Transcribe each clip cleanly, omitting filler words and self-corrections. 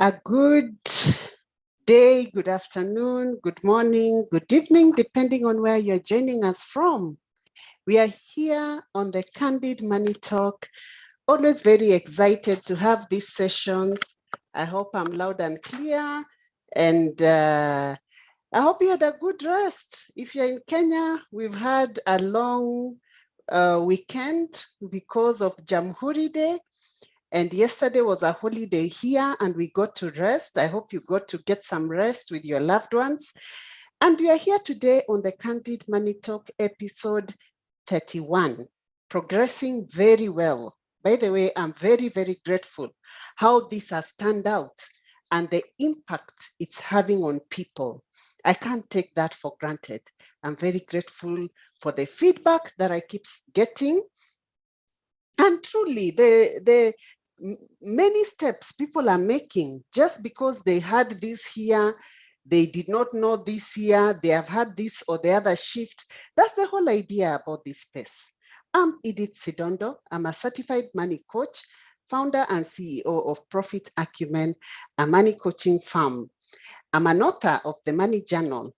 A good day, good afternoon, good morning, good evening, depending on where you're joining us from. We are here on the Candid Money Talk. Always very excited to have these sessions. I hope I'm loud and clear, and I hope you had a good rest. If you're in Kenya, we've had a long weekend because of Jamhuri Day. And yesterday was a holiday here and we got to rest. I hope you got to get some rest with your loved ones. And we are here today on the Candid Money Talk episode 31, progressing very well. By the way, I'm very, very grateful how this has turned out and the impact it's having on people. I can't take that for granted. I'm very grateful for the feedback that I keep getting. And truly, the many steps people are making just because they had this here, they did not know this here, they have had this or the other shift. That's the whole idea about this space. I'm Edith Sidondo. I'm a certified money coach, founder and CEO of Profit Acumen, a money coaching firm. I'm an author of the Money Journal,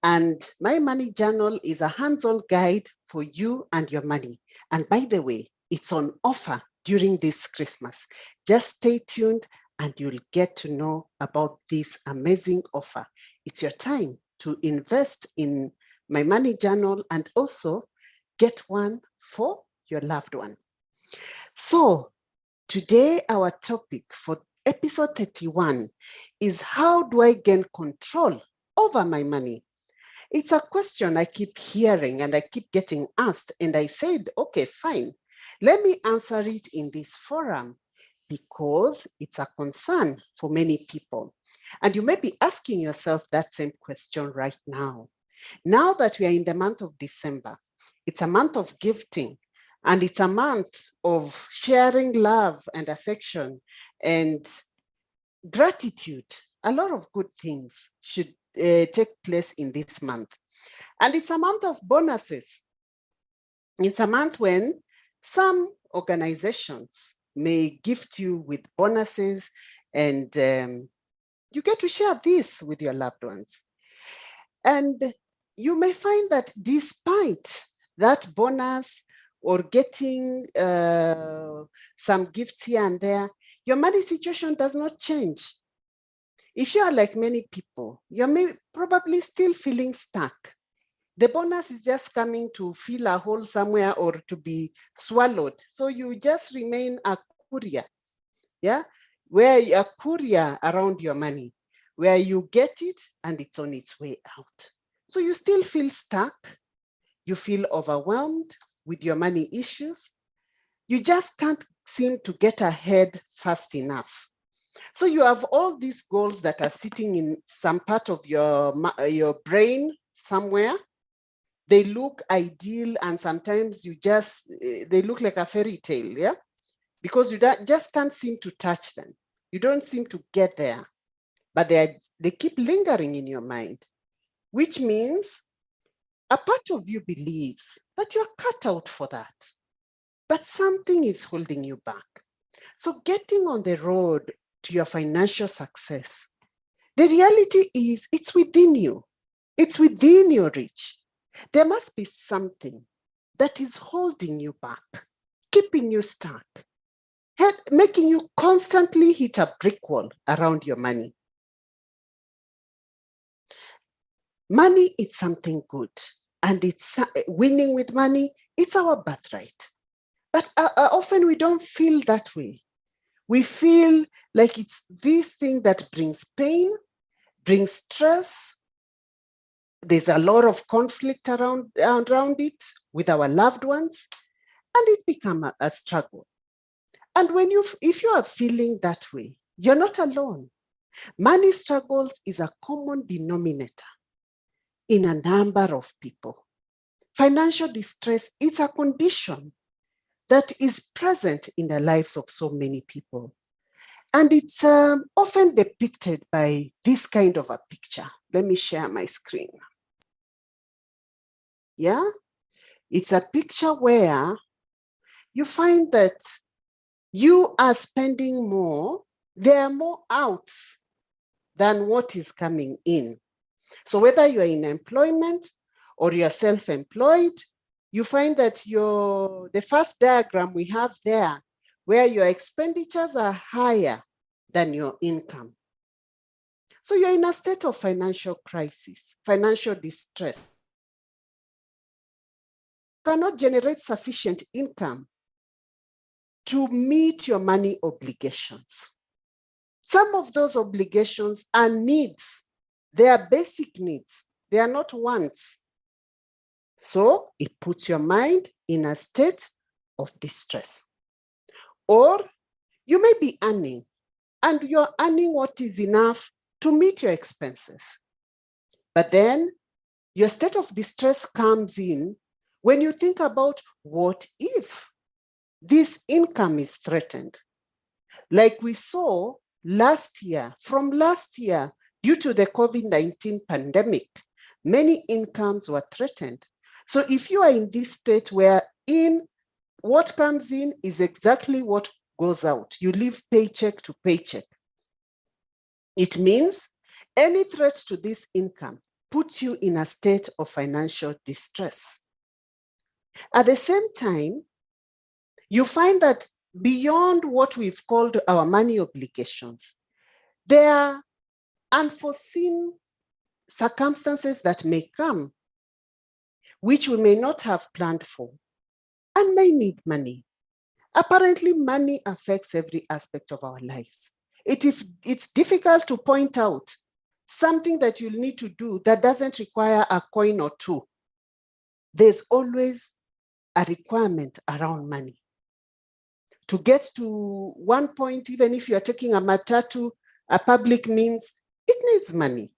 and my Money Journal is a hands-on guide for you and your money. And by the way, it's on offer during this Christmas. Just stay tuned and you'll get to know about this amazing offer. It's your time to invest in my Money Journal and also get one for your loved one. So today, our topic for episode 31 is how do I gain control over my money? It's a question I keep hearing and I keep getting asked. And I said, okay, fine. Let me answer it in this forum because it's a concern for many people. And you may be asking yourself that same question right now. Now that we are in the month of December, it's a month of gifting and it's a month of sharing love and affection and gratitude. A lot of good things should take place in this month. And it's a month of bonuses. It's a month when some organizations may gift you with bonuses and you get to share this with your loved ones. And you may find that despite that bonus or getting some gifts here and there, your money situation does not change. If you are like many people, you're probably still feeling stuck. The bonus is just coming to fill a hole somewhere or to be swallowed. So you just remain a courier, yeah? Where you're a courier around your money, where you get it and it's on its way out. So you still feel stuck. You feel overwhelmed with your money issues. You just can't seem to get ahead fast enough. So you have all these goals that are sitting in some part of your brain somewhere. They look ideal and sometimes they look like a fairy tale, yeah? Because you just can't seem to touch them. You don't seem to get there, but they keep lingering in your mind, which means a part of you believes that you're cut out for that, but something is holding you back. So getting on the road to your financial success, the reality is it's within you. It's within your reach. There must be something that is holding you back, keeping you stuck, making you constantly hit a brick wall around your money. Money is something good, and it's winning with money. It's our birthright. But often we don't feel that way. We feel like it's this thing that brings pain, brings stress. There's a lot of conflict around it with our loved ones, and it becomes a struggle. And if you are feeling that way, you're not alone. Money struggles is a common denominator in a number of people. Financial distress is a condition that is present in the lives of so many people. And it's often depicted by this kind of a picture. Let me share my screen. Yeah, it's a picture where you find that you are spending more there are more outs than what is coming in. So whether you're in employment or you're self-employed, you find that the first diagram we have there, where your expenditures are higher than your income. So you're in a state of financial crisis, financial distress. You cannot generate sufficient income to meet your money obligations. Some of those obligations are needs. They are basic needs. They are not wants. So it puts your mind in a state of distress. Or you may be earning, and you're earning what is enough to meet your expenses. But then your state of distress comes in when you think about, what if this income is threatened? Like we saw last year, due to the COVID-19 pandemic, many incomes were threatened. So if you are in this state where what comes in is exactly what goes out, you live paycheck to paycheck, it means any threat to this income puts you in a state of financial distress. At the same time, you find that beyond what we've called our money obligations, there are unforeseen circumstances that may come, which we may not have planned for, and may need money. Apparently, money affects every aspect of our lives. It's difficult to point out something that you'll need to do that doesn't require a coin or two. There's always a requirement around money. To get to one point, even if you're taking a matatu, a public means, it needs money.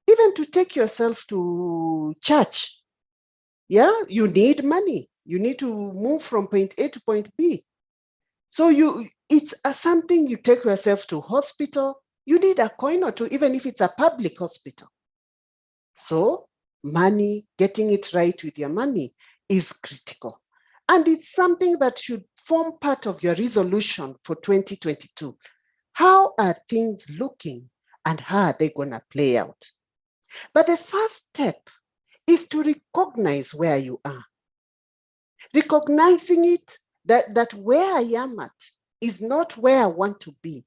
Even to take yourself to church, you need money. You need to move from point A to point B. So it's something you take yourself to hospital, you need a coin or two, even if it's a public hospital. So money, getting it right with your money is critical. And it's something that should form part of your resolution for 2022. How are things looking and how are they going to play out? But the first step is to recognize where you are. Recognizing it, that where I am at is not where I want to be.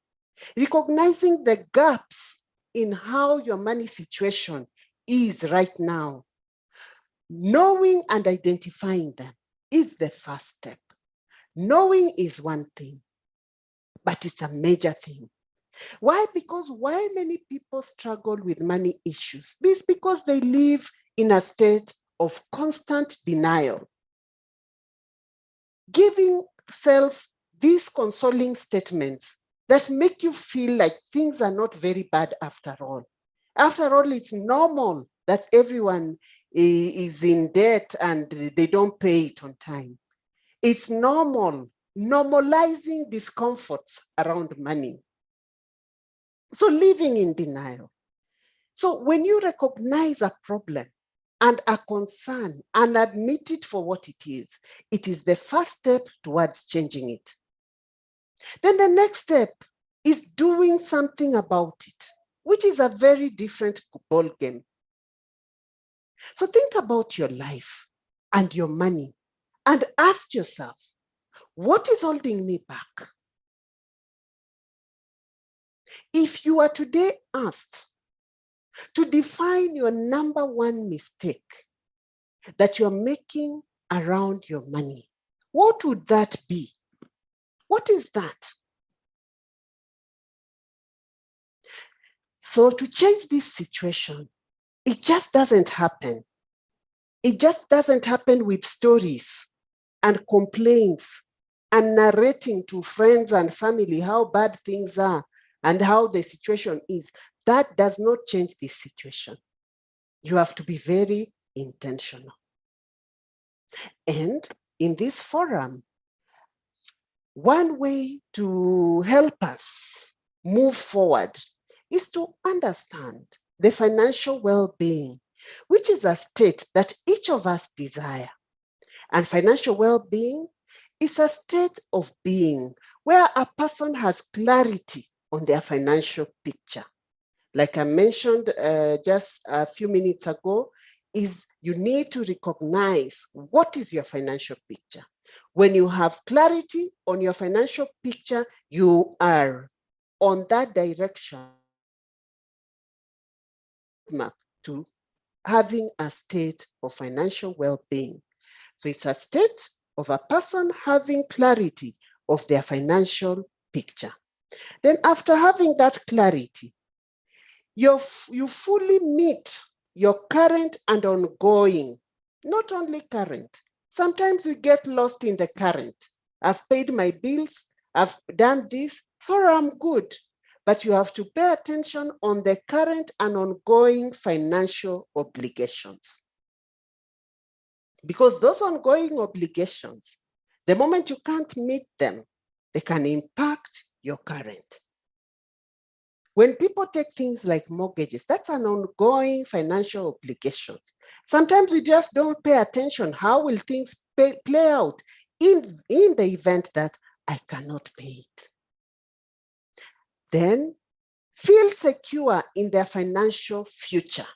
Recognizing the gaps in how your money situation is right now. Knowing and identifying them is the first step. Knowing is one thing, but it's a major thing. Why? Because why many people struggle with money issues? It's because they live in a state of constant denial. Giving self these consoling statements that make you feel like things are not very bad after all. After all, it's normal that everyone is in debt and they don't pay it on time. It's normal, normalizing discomforts around money. So living in denial. So when you recognize a problem and a concern and admit it for what it is the first step towards changing it. Then the next step is doing something about it, which is a very different ballgame. So think about your life and your money and ask yourself, what is holding me back? If you are today asked to define your number one mistake that you're making around your money, what would that be? What is that? So to change this situation, it just doesn't happen. It just doesn't happen with stories and complaints and narrating to friends and family how bad things are and how the situation is. That does not change this situation. You have to be very intentional. And in this forum, one way to help us move forward is to understand the financial well-being, which is a state that each of us desire. And financial well-being is a state of being where a person has clarity on their financial picture. Like I mentioned just a few minutes ago, is you need to recognize what is your financial picture. When you have clarity on your financial picture, you are on that direction map to having a state of financial well-being. So it's a state of a person having clarity of their financial picture. Then after having that clarity, you fully meet your current and ongoing, not only current. Sometimes we get lost in the current. I've paid my bills, I've done this, so I'm good. But you have to pay attention on the current and ongoing financial obligations. Because those ongoing obligations, the moment you can't meet them, they can impact your current. When people take things like mortgages, that's an ongoing financial obligations. Sometimes we just don't pay attention. How will things play out in the event that I cannot pay it? Then feel secure in their financial future.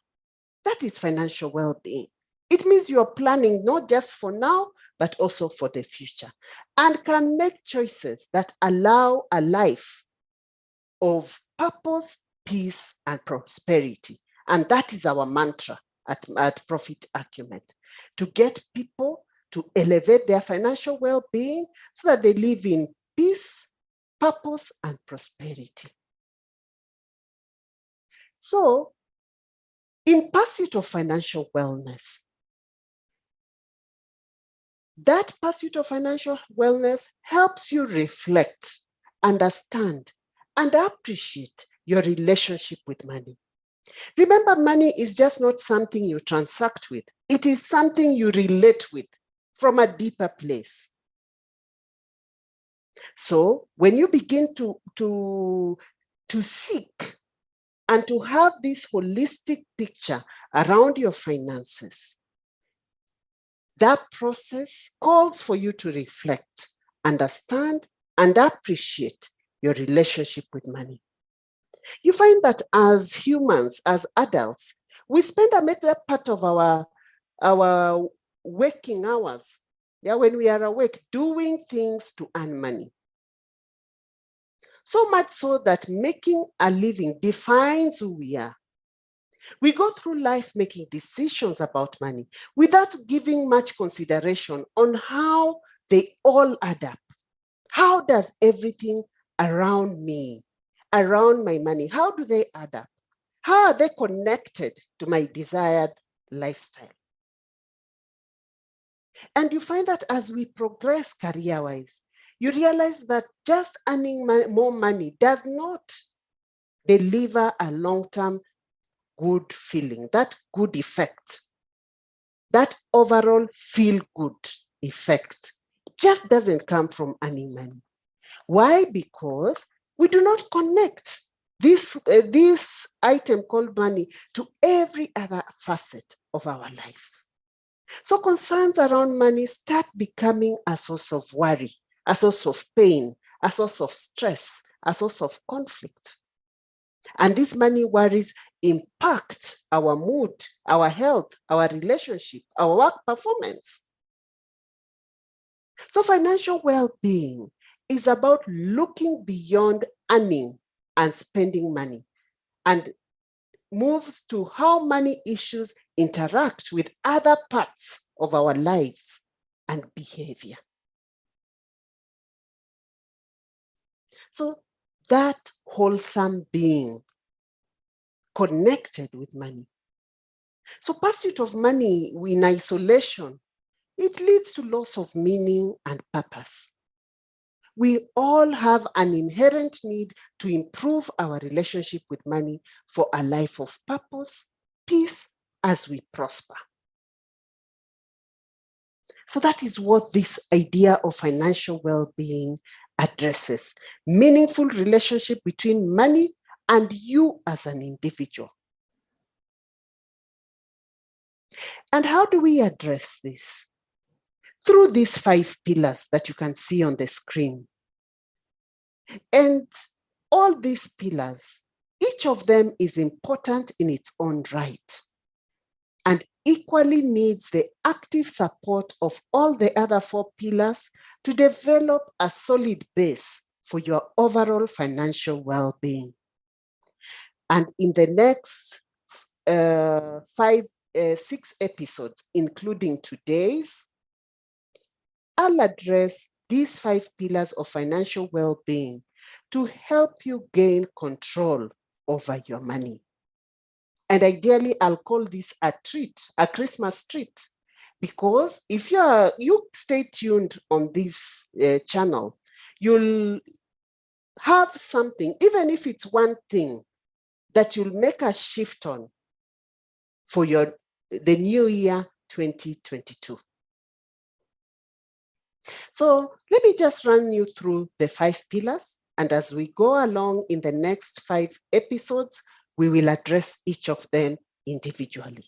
That is financial well-being. It means you're planning not just for now, but also for the future, and can make choices that allow a life of purpose, peace, and prosperity. And that is our mantra at Profit Acumen, to get people to elevate their financial well-being so that they live in peace, purpose, and prosperity. So, in pursuit of financial wellness, that pursuit of financial wellness helps you reflect, understand, and appreciate your relationship with money. Remember, money is just not something you transact with. It is something you relate with from a deeper place. So when you begin to seek and to have this holistic picture around your finances, that process calls for you to reflect, understand, and appreciate your relationship with money. You find that as humans, as adults, we spend a major part of our waking hours, when we are awake, doing things to earn money. So much so that making a living defines who we are. We go through life making decisions about money without giving much consideration on how they all add up. How does everything around me, around my money, how do they add up? How are they connected to my desired lifestyle? And you find that as we progress career-wise, you realize that just earning more money does not deliver a long-term good feeling, that good effect, that overall feel-good effect just doesn't come from earning money. Why? Because we do not connect this item called money to every other facet of our lives. So concerns around money start becoming a source of worry, a source of pain, a source of stress, a source of conflict. And these money worries impact our mood, our health, our relationship, our work performance. So financial well-being is about looking beyond earning and spending money and moves to how money issues interact with other parts of our lives and behavior. So that wholesome being connected with money. So pursuit of money in isolation, it leads to loss of meaning and purpose. We all have an inherent need to improve our relationship with money for a life of purpose, peace, as we prosper. So that is what this idea of financial well-being addresses: meaningful relationship between money and you as an individual. And how do we address this? Through these 5 pillars that you can see on the screen. And all these pillars, each of them is important in its own right and equally needs the active support of all the other 4 pillars to develop a solid base for your overall financial well-being. And in the next 6 episodes, including today's, I'll address these 5 pillars of financial well-being to help you gain control over your money. And ideally, I'll call this a treat, a Christmas treat, because if you stay tuned on this channel, you'll have something, even if it's one thing, that you'll make a shift on for the new year 2022. So let me just run you through the 5 pillars. And as we go along in the next 5 episodes, we will address each of them individually.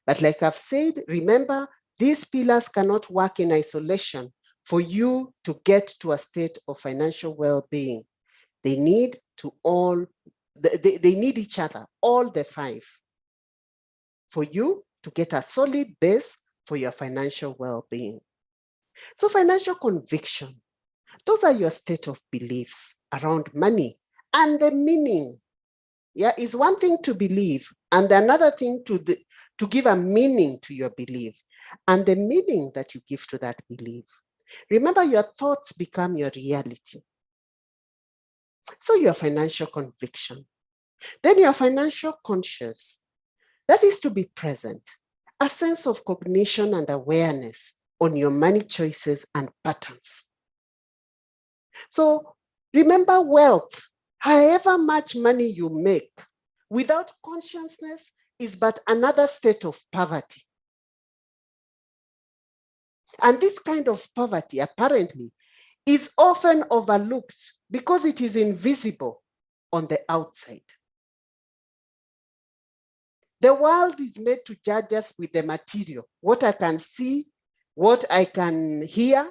But like I've said, remember, these pillars cannot work in isolation for you to get to a state of financial well-being. They need they need each other, all the 5, for you to get a solid base for your financial well-being. So financial conviction, those are your state of beliefs around money and the meaning. Yeah, it's one thing to believe and another thing to give a meaning to your belief and the meaning that you give to that belief. Remember, your thoughts become your reality. So your financial conviction. Then your financial conscious. That is to be present, a sense of cognition and awareness on your money choices and patterns. So remember, wealth, however much money you make, without consciousness is but another state of poverty. And this kind of poverty, apparently, is often overlooked because it is invisible on the outside. The world is made to judge us with the material, what I can see, what I can hear,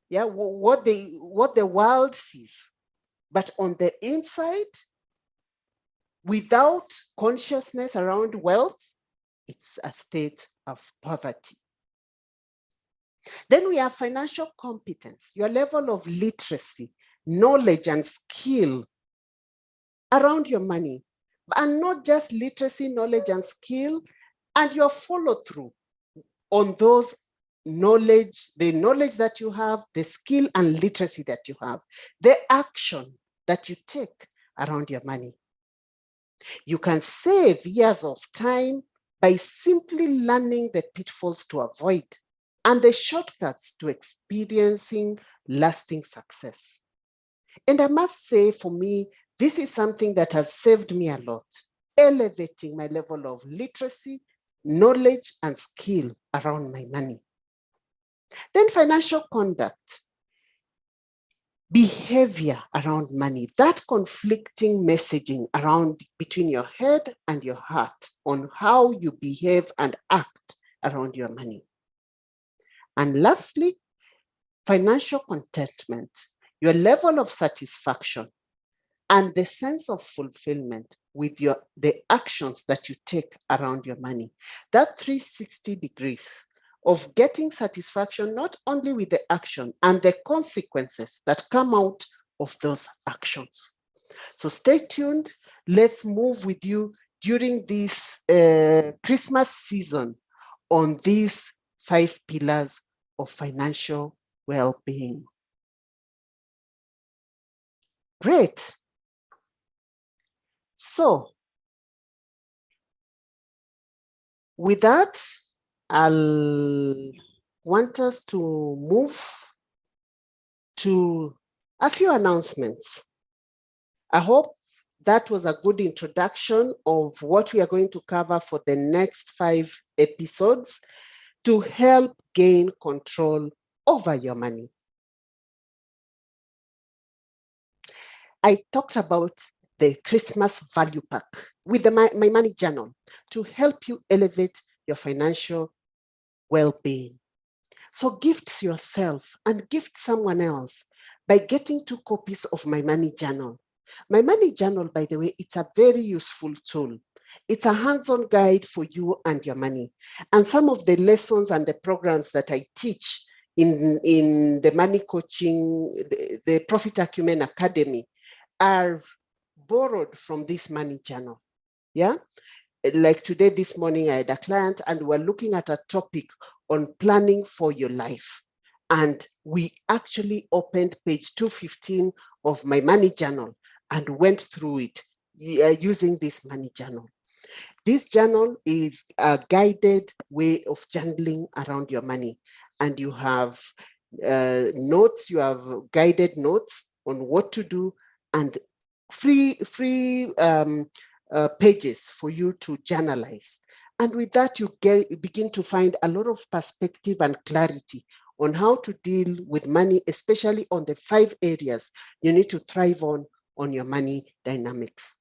yeah, what the world sees. But on the inside, without consciousness around wealth, it's a state of poverty. Then we have financial competence, your level of literacy, knowledge, and skill around your money. And not just literacy, knowledge, and skill, and your follow-through on those knowledge, the knowledge that you have, the skill and literacy that you have, the action that you take around your money. You can save years of time by simply learning the pitfalls to avoid and the shortcuts to experiencing lasting success. And I must say, for me, this is something that has saved me a lot, elevating my level of literacy, knowledge, and skill around my money. Then financial conduct, behavior around money, that conflicting messaging around between your head and your heart on how you behave and act around your money. And lastly, financial contentment, your level of satisfaction and the sense of fulfillment with the actions that you take around your money. That 360 degrees of getting satisfaction, not only with the action and the consequences that come out of those actions. So stay tuned. Let's move with you during this Christmas season on these 5 pillars of financial well-being. Great. So with that, I'll want us to move to a few announcements. I hope that was a good introduction of what we are going to cover for the next 5 episodes to help gain control over your money. I talked about the Christmas value pack with my money journal to help you elevate your financial well-being. So gift yourself and gift someone else by getting 2 copies of my money journal. My money journal, by the way, it's a very useful tool. It's a hands-on guide for you and your money. And some of the lessons and the programs that I teach in the money coaching, the Profit Acumen Academy, are borrowed from this money journal. Yeah. Like today, this morning, I had a client and we're looking at a topic on planning for your life. And we actually opened page 215 of my money journal and went through it using this money journal. This journal is a guided way of journaling around your money. And you have notes, you have guided notes on what to do, and free pages for you to journalize. And with that, you begin to find a lot of perspective and clarity on how to deal with money, especially on the 5 areas you need to thrive on your money dynamics.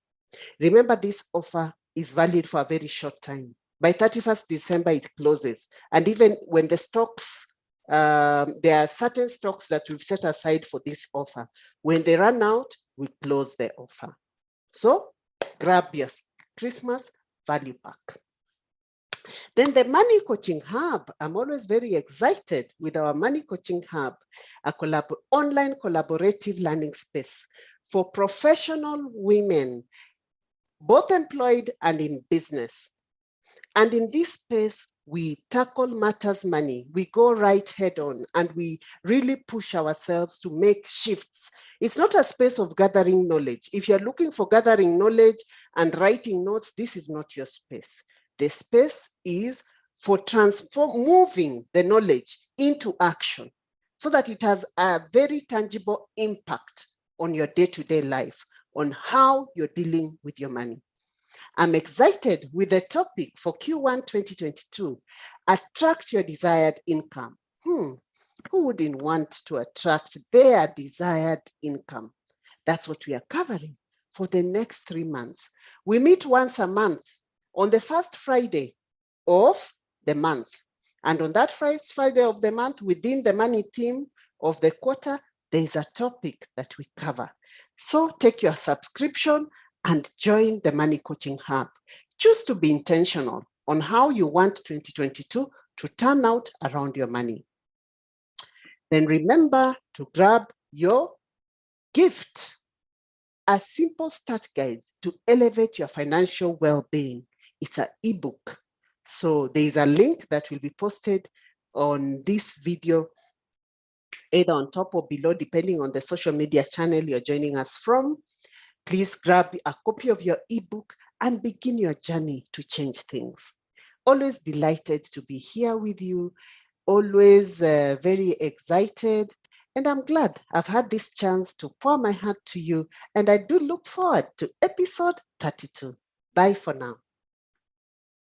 Remember, this offer is valid for a very short time. By 31st December, it closes. And even when the stocks, there are certain stocks that we've set aside for this offer. When they run out, we close the offer. So grab your Christmas value pack. Then the Money Coaching Hub. I'm always very excited with our Money Coaching Hub, a online collaborative learning space for professional women, both employed and in business. And in this space, we tackle matters money. We go right head on and we really push ourselves to make shifts. It's not a space of gathering knowledge. If you're looking for gathering knowledge and writing notes, this is not your space. The space is for moving the knowledge into action so that it has a very tangible impact on your day-to-day life, on how you're dealing with your money. I'm excited with the topic for Q1 2022, attract your desired income. Who wouldn't want to attract their desired income? That's what we are covering for the next 3 months. We meet once a month on the first Friday of the month. And on that first Friday of the month, within the money theme of the quarter, there is a topic that we cover. So take your subscription and join the Money Coaching Hub. Choose to be intentional on how you want 2022 to turn out around your money. Then remember to grab your gift, a simple start guide to elevate your financial well-being. It's an ebook. So there is a link that will be posted on this video, either on top or below, depending on the social media channel you're joining us from. Please grab a copy of your ebook and begin your journey to change things. Always delighted to be here with you, always very excited. And I'm glad I've had this chance to pour my heart to you. And I do look forward to episode 32. Bye for now.